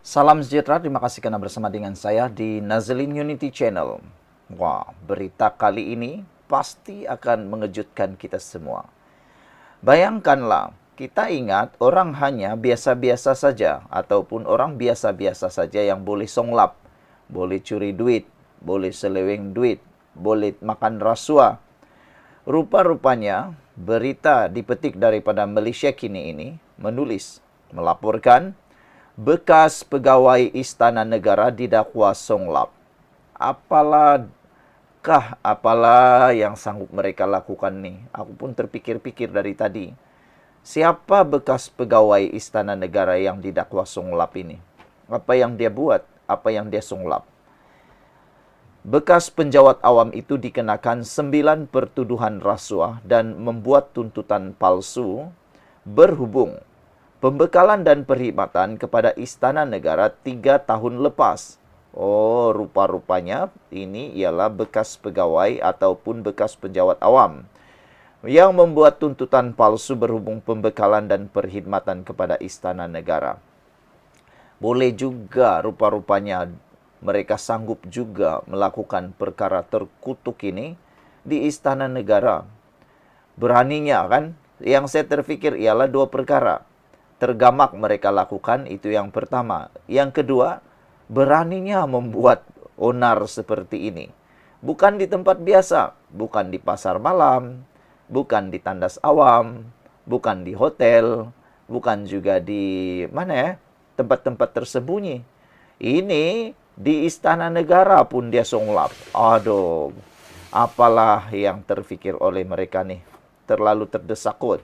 Salam sejahtera, terima kasih karena bersama dengan saya di Nazlin Unity Channel. Wah, berita kali ini pasti akan mengejutkan kita semua. Bayangkanlah, kita ingat orang hanya biasa-biasa saja ataupun orang biasa-biasa saja yang boleh songlap, boleh curi duit, boleh seleweng duit, boleh makan rasuah. Rupa-rupanya berita dipetik daripada Malaysia kini ini melaporkan bekas pegawai Istana Negara didakwa songlap. Apalah yang sanggup mereka lakukan nih? Aku pun terpikir-pikir dari tadi. Siapa bekas pegawai Istana Negara yang didakwa songlap ini? Apa yang dia buat? Apa yang dia songlap? Bekas penjawat awam itu dikenakan 9 pertuduhan rasuah dan membuat tuntutan palsu berhubung pembekalan dan perkhidmatan kepada Istana Negara 3 tahun lepas. Oh, rupa-rupanya ini ialah bekas pegawai ataupun bekas penjawat awam yang membuat tuntutan palsu berhubung pembekalan dan perkhidmatan kepada Istana Negara. Boleh juga rupa-rupanya mereka sanggup juga melakukan perkara terkutuk ini di Istana Negara. Beraninya kan? Yang saya terfikir ialah dua perkara. Tergamak mereka lakukan, itu yang pertama. Yang kedua, beraninya membuat onar seperti ini. Bukan di tempat biasa, bukan di pasar malam, bukan di tandas awam, bukan di hotel, bukan juga di tempat-tempat tersembunyi. Ini di Istana Negara pun dia songlap. Aduh, apalah yang terfikir oleh mereka nih. Terlalu terdesak kot.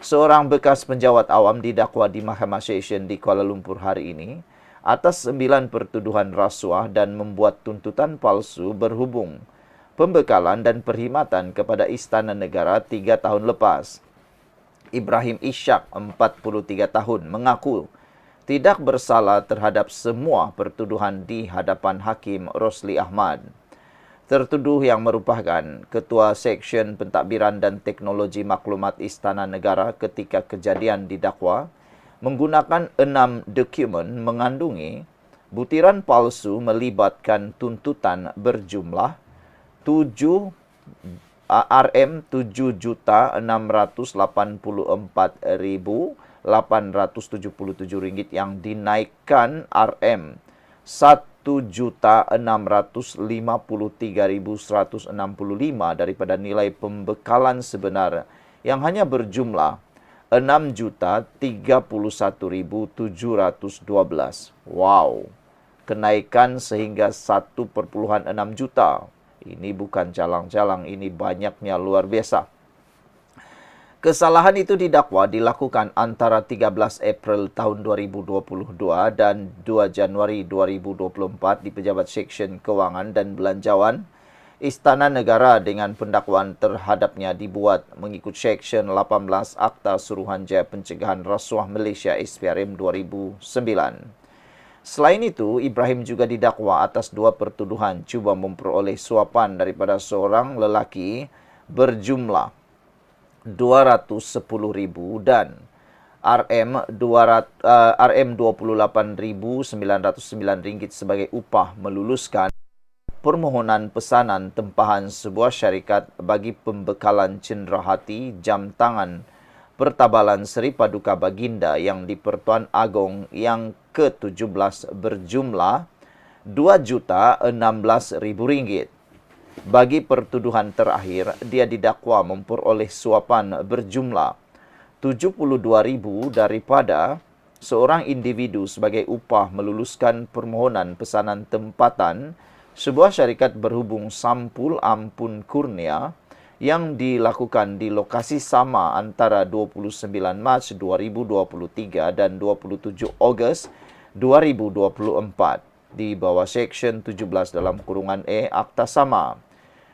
Seorang bekas penjawat awam didakwa di Mahkamah Session di Kuala Lumpur hari ini atas 9 pertuduhan rasuah dan membuat tuntutan palsu berhubung pembekalan dan perkhidmatan kepada Istana Negara 3 tahun lepas. Ibrahim Ishak, 43 tahun, mengaku tidak bersalah terhadap semua pertuduhan di hadapan Hakim Rosli Ahmad. Tertuduh yang merupakan Ketua Seksyen Pentadbiran dan Teknologi Maklumat Istana Negara ketika kejadian didakwa menggunakan 6 dokumen mengandungi butiran palsu melibatkan tuntutan berjumlah 7 RM7.684.877 yang dinaikkan RM1.653.165 daripada nilai pembekalan sebenar yang hanya berjumlah 6.031.712. Wow. Kenaikan sehingga 1,6 juta. Ini bukan calang-calang, ini banyaknya luar biasa. Kesalahan itu didakwa dilakukan antara 13 April tahun 2022 dan 2 Januari 2024 di Pejabat Seksyen Kewangan dan Belanjawan Istana Negara dengan pendakwaan terhadapnya dibuat mengikut Seksyen 18 Akta Suruhanjaya Pencegahan Rasuah Malaysia SPRM 2009. Selain itu, Ibrahim juga didakwa atas 2 pertuduhan cuba memperoleh suapan daripada seorang lelaki berjumlah 210,000 dan RM28.909 sebagai upah meluluskan permohonan pesanan tempahan sebuah syarikat bagi pembekalan cenderahati jam tangan pertabalan Seri Paduka Baginda yang di Pertuan Agong yang ke-17 berjumlah RM2.016.000. Bagi pertuduhan terakhir, dia didakwa memperoleh suapan berjumlah 72,000 daripada seorang individu sebagai upah meluluskan permohonan pesanan tempatan sebuah syarikat berhubung sampul ampun kurnia yang dilakukan di lokasi sama antara 29 Mac 2023 dan 27 Ogos 2024 di bawah Seksyen 17 dalam kurungan E Akta Sama.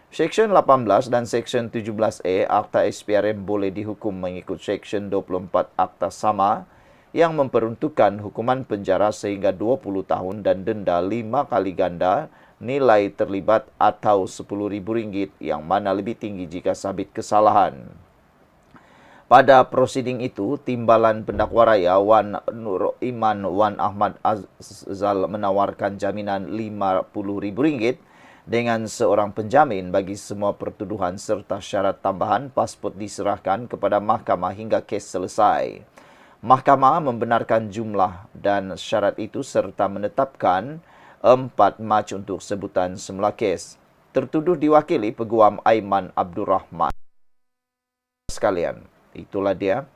Seksyen 18 dan Seksyen 17E Akta SPRM boleh dihukum mengikut Seksyen 24 Akta Sama yang memperuntukkan hukuman penjara sehingga 20 tahun dan denda 5 kali ganda nilai terlibat atau RM10,000 yang mana lebih tinggi jika sabit kesalahan. Pada prosiding itu, Timbalan Pendakwa Raya Wan Nur Iman Wan Ahmad Azal menawarkan jaminan RM50.000 dengan seorang penjamin bagi semua pertuduhan serta syarat tambahan pasport diserahkan kepada mahkamah hingga kes selesai. Mahkamah membenarkan jumlah dan syarat itu serta menetapkan 4 Mac untuk sebutan semula kes. Tertuduh diwakili Peguam Aiman Abdul Rahman. Sekalian, itulah dia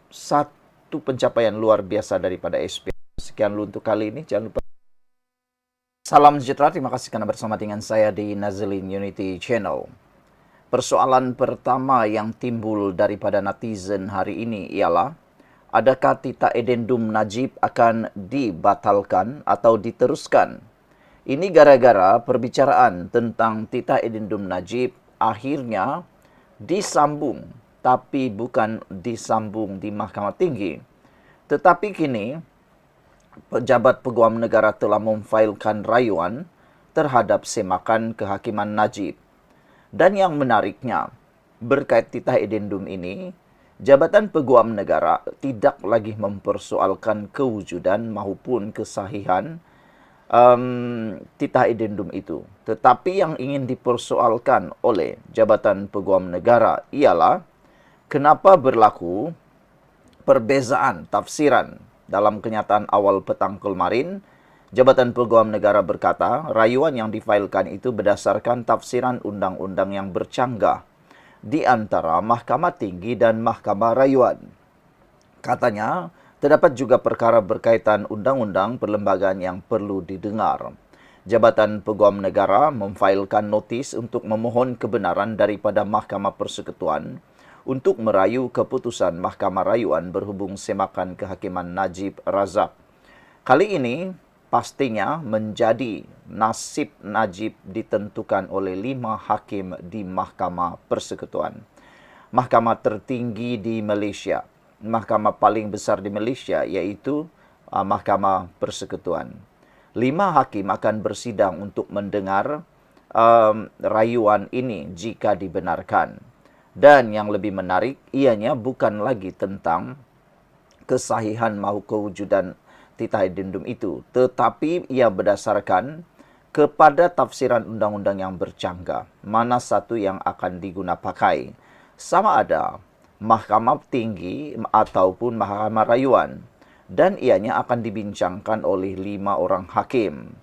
satu pencapaian luar biasa daripada SP. Sekian dulu untuk kali ini. Jangan lupa. Salam sejahtera, terima kasih karena bersama dengan saya di Nazlin Unity Channel. Persoalan pertama yang timbul daripada netizen hari ini ialah, adakah Tita Edendum Najib akan dibatalkan atau diteruskan? Ini gara-gara perbicaraan tentang Tita Edendum Najib akhirnya disambung, tapi bukan disambung di Mahkamah Tinggi. Tetapi kini, pejabat Peguam Negara telah memfailkan rayuan terhadap semakan kehakiman Najib. Dan yang menariknya, berkait Tita Edendum ini, Jabatan Peguam Negara tidak lagi mempersoalkan kewujudan maupun kesahihan Tita Edendum itu. Tetapi yang ingin dipersoalkan oleh Jabatan Peguam Negara ialah kenapa berlaku perbezaan tafsiran. Dalam kenyataan awal petang kemarin, Jabatan Peguam Negara berkata rayuan yang difailkan itu berdasarkan tafsiran undang-undang yang bercanggah di antara Mahkamah Tinggi dan Mahkamah Rayuan. Katanya, terdapat juga perkara berkaitan undang-undang perlembagaan yang perlu didengar. Jabatan Peguam Negara memfailkan notis untuk memohon kebenaran daripada Mahkamah Persekutuan untuk merayu keputusan Mahkamah Rayuan berhubung semakan kehakiman Najib Razak. Kali ini pastinya menjadi nasib Najib ditentukan oleh 5 hakim di Mahkamah Persekutuan. Mahkamah tertinggi di Malaysia, mahkamah paling besar di Malaysia iaitu Mahkamah Persekutuan. 5 hakim akan bersidang untuk mendengar rayuan ini jika dibenarkan. Dan yang lebih menarik, ianya bukan lagi tentang kesahihan mahu kewujudan Tita Edendum itu, tetapi ia berdasarkan kepada tafsiran undang-undang yang bercanggah. Mana satu yang akan digunakan pakai? Sama ada Mahkamah Tinggi ataupun Mahkamah Rayuan. Dan ianya akan dibincangkan oleh 5 orang hakim.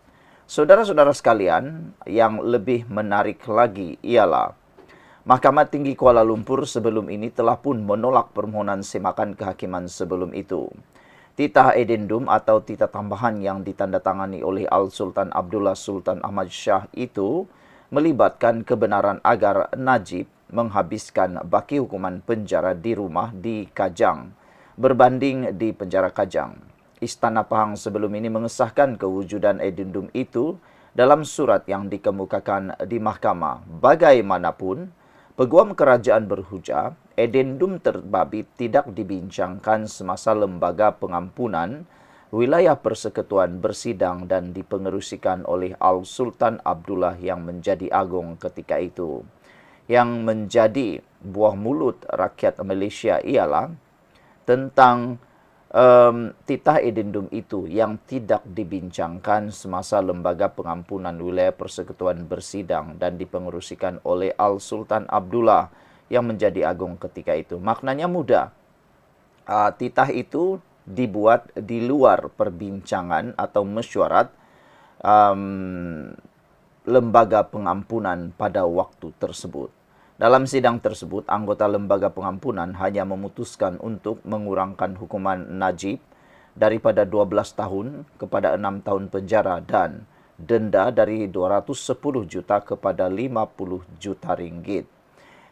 Saudara-saudara sekalian, yang lebih menarik lagi ialah Mahkamah Tinggi Kuala Lumpur sebelum ini telah pun menolak permohonan semakan kehakiman sebelum itu. Tita Edendum atau tita tambahan yang ditandatangani oleh Al-Sultan Abdullah Sultan Ahmad Shah itu melibatkan kebenaran agar Najib menghabiskan baki hukuman penjara di rumah di Kajang berbanding di penjara Kajang. Istana Pahang sebelum ini mengesahkan kewujudan Edendum itu dalam surat yang dikemukakan di mahkamah. Bagaimanapun, Peguam Kerajaan berhujah, Edendum terbabit tidak dibincangkan semasa Lembaga Pengampunan Wilayah Persekutuan bersidang dan dipengerusikan oleh Al-Sultan Abdullah yang menjadi agung ketika itu. Yang menjadi buah mulut rakyat Malaysia ialah tentang titah Edendum itu yang tidak dibincangkan semasa Lembaga Pengampunan Wilayah Persekutuan bersidang dan dipengerusikan oleh Al-Sultan Abdullah yang menjadi agung ketika itu. Maknanya mudah. Titah itu dibuat di luar perbincangan atau mesyuarat Lembaga Pengampunan pada waktu tersebut. Dalam sidang tersebut, anggota Lembaga Pengampunan hanya memutuskan untuk mengurangkan hukuman Najib daripada 12 tahun kepada 6 tahun penjara dan denda dari 210 juta kepada 50 juta ringgit.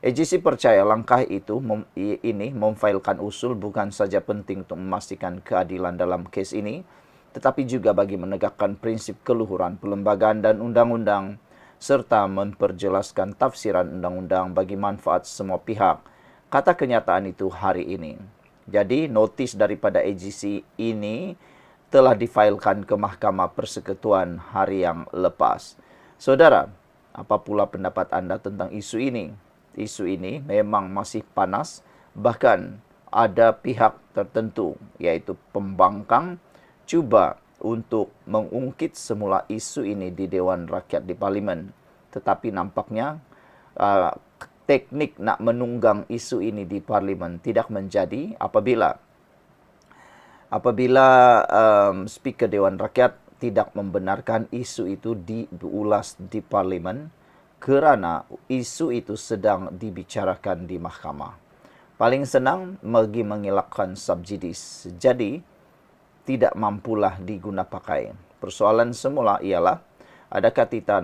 AGC percaya langkah itu ini memfailkan usul bukan saja penting untuk memastikan keadilan dalam kes ini, tetapi juga bagi menegakkan prinsip keluhuran perlembagaan dan undang-undang, serta memperjelaskan tafsiran undang-undang bagi manfaat semua pihak. Kata kenyataan itu hari ini. Jadi, notis daripada AGC ini telah difailkan ke Mahkamah Persekutuan hari yang lepas. Saudara, apa pula pendapat anda tentang isu ini? isu ini memang masih panas, bahkan ada pihak tertentu yaitu pembangkang cuba untuk mengungkit semula isu ini di Dewan Rakyat di Parlimen. Tetapi nampaknya teknik nak menunggang isu ini di Parlimen tidak menjadi apabila Speaker Dewan Rakyat tidak membenarkan isu itu diulas di Parlimen kerana isu itu sedang dibicarakan di mahkamah. Paling senang bagi mengelakkan subsidis. Jadi, tidak mampulah diguna pakai. Persoalan semula ialah adakah Tita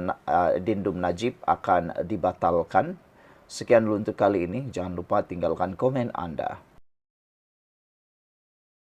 Dindum Najib akan dibatalkan? Sekian dulu untuk kali ini. Jangan lupa tinggalkan komen anda.